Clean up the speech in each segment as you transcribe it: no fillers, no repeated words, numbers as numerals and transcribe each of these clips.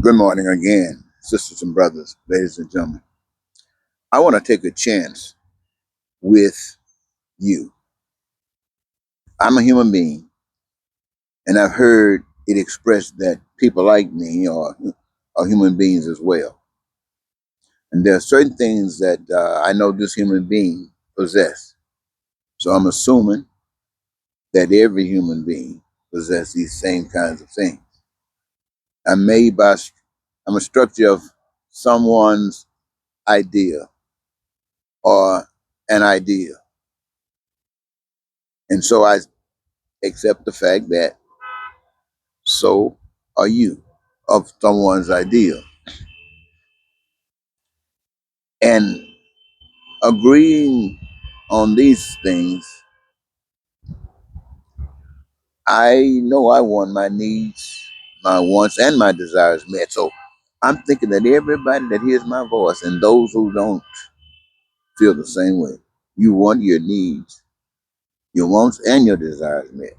Good morning again, sisters and brothers, ladies and gentlemen. I want to take a chance with you. I'm a human being, and I've heard it expressed that people like me are human beings as well. And there are certain things that I know this human being possess. So I'm assuming that every human being possesses these same kinds of things. I'm made by, I'm a structure of someone's idea or an idea. And so I accept the fact that so are you of someone's ideal. And agreeing on these things, I know I want my needs, my wants, and my desires met. So I'm thinking that everybody that hears my voice and those who don't feel the same way, you want your needs, your wants, and your desires met.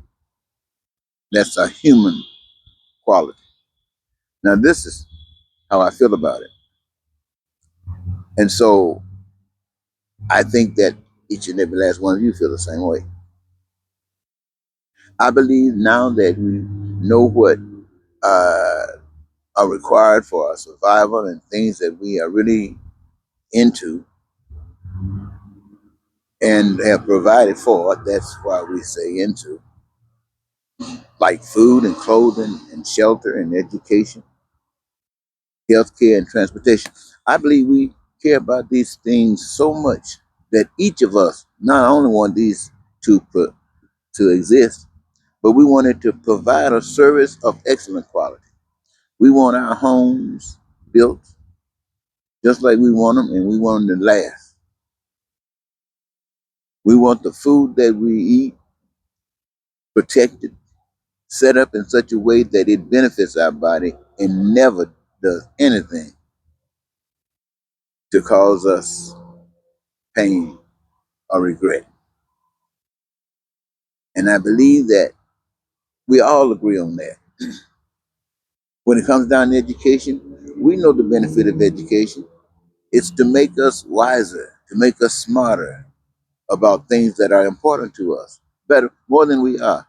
That's a human quality. Now, this is how I feel about it. And so I think that each and every last one of you feel the same way. I believe now that we know what uh, are required for our survival and things that we are really into and have provided for, that's why we say into, like food and clothing and shelter and education, healthcare and transportation. I believe we care about these things so much that each of us not only want these to exist, but we wanted to provide a service of excellent quality. We want our homes built just like we want them, and we want them to last. We want the food that we eat protected, set up in such a way that it benefits our body and never does anything to cause us pain or regret. And I believe that we all agree on that. When it comes down to education, we know the benefit of education. It's to make us wiser, to make us smarter about things that are important to us, better, more than we are,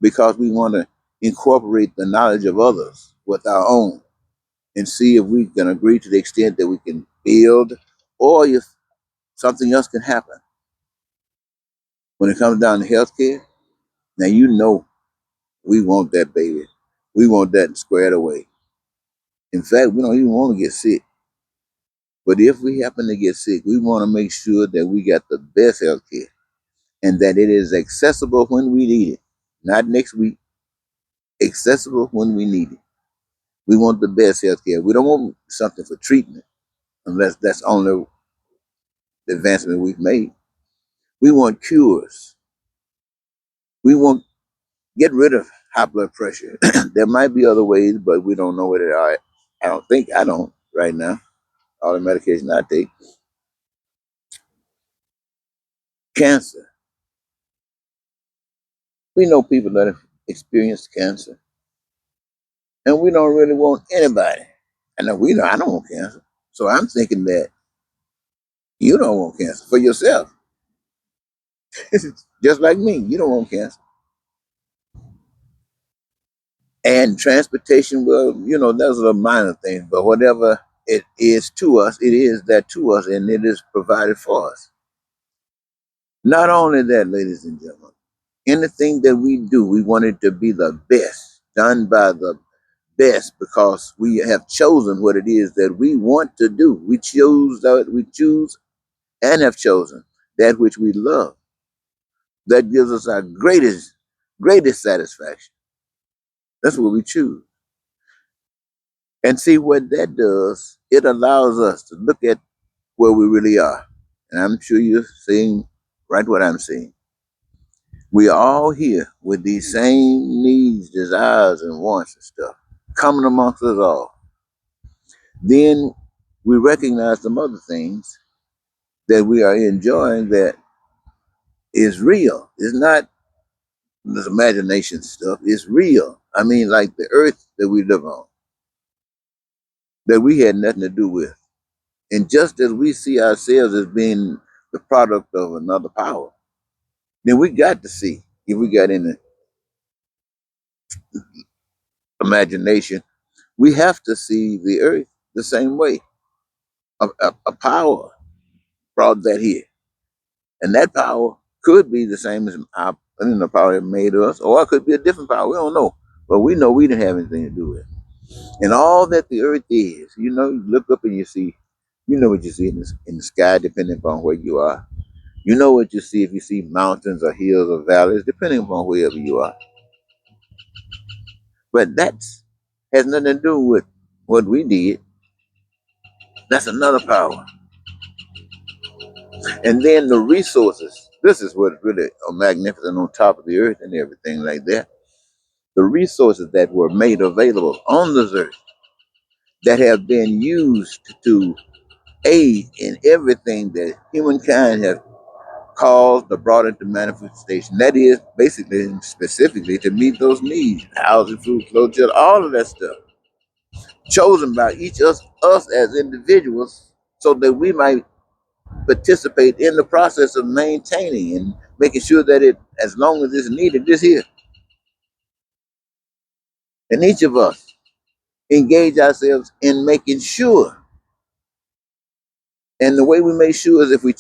because we want to incorporate the knowledge of others with our own and see if we can agree to the extent that we can build or if something else can happen. When it comes down to healthcare, now you know we want that baby. We want that squared away. In fact, we don't even want to get sick. But if we happen to get sick, we want to make sure that we got the best healthcare and that it is accessible when we need it. Not next week, accessible when we need it. We want the best healthcare. We don't want something for treatment unless that's only the advancement we've made. We want cures. We want get rid of high blood pressure. There might be other ways, but we don't know what they are. I don't right now. All the medication I take. Cancer. We know people that have experienced cancer, and we don't really want anybody. I know we know I don't want cancer. So I'm thinking that you don't want cancer for yourself. Just like me, you don't want cancer. And transportation, well, those are minor things, but whatever it is to us, it is that to us, and it is provided for us. Not only that, ladies and gentlemen, anything that we do, we want it to be the best, done by the best, because we have chosen what it is that we want to do. We choose and have chosen that which we love. That gives us our greatest satisfaction. That's what we choose. And see what that does, it allows us to look at where we really are. And I'm sure you're seeing right what I'm seeing. We are all here with these same needs, desires, and wants and stuff coming amongst us all. Then we recognize some other things that we are enjoying that is real. It's not this imagination stuff. It's real. I mean, like the earth that we live on. that we had nothing to do with. And just as we see ourselves as being the product of another power, then we got to see, if we got any imagination, we have to see the earth the same way. A power brought that here. And that power could be the same as our, the power that made us, or it could be a different power. We don't know. But we know we didn't have anything to do with it. And all that the earth is, you look up and you see, you know what you see in the sky, depending upon where you are. You know what you see if you see mountains or hills or valleys, depending upon wherever you are. But that has nothing to do with what we did. That's another power. And then the resources. This is what's really magnificent on top of the earth and everything like that. The resources that were made available on this earth that have been used to aid in everything that humankind has caused or brought into manifestation. That is basically and specifically to meet those needs, housing, food, clothes, shelter, all of that stuff. Chosen by each of us as individuals so that we might participate in the process of maintaining and making sure that it, as long as it's needed, is here. And each of us engage ourselves in making sure. And the way we make sure is if we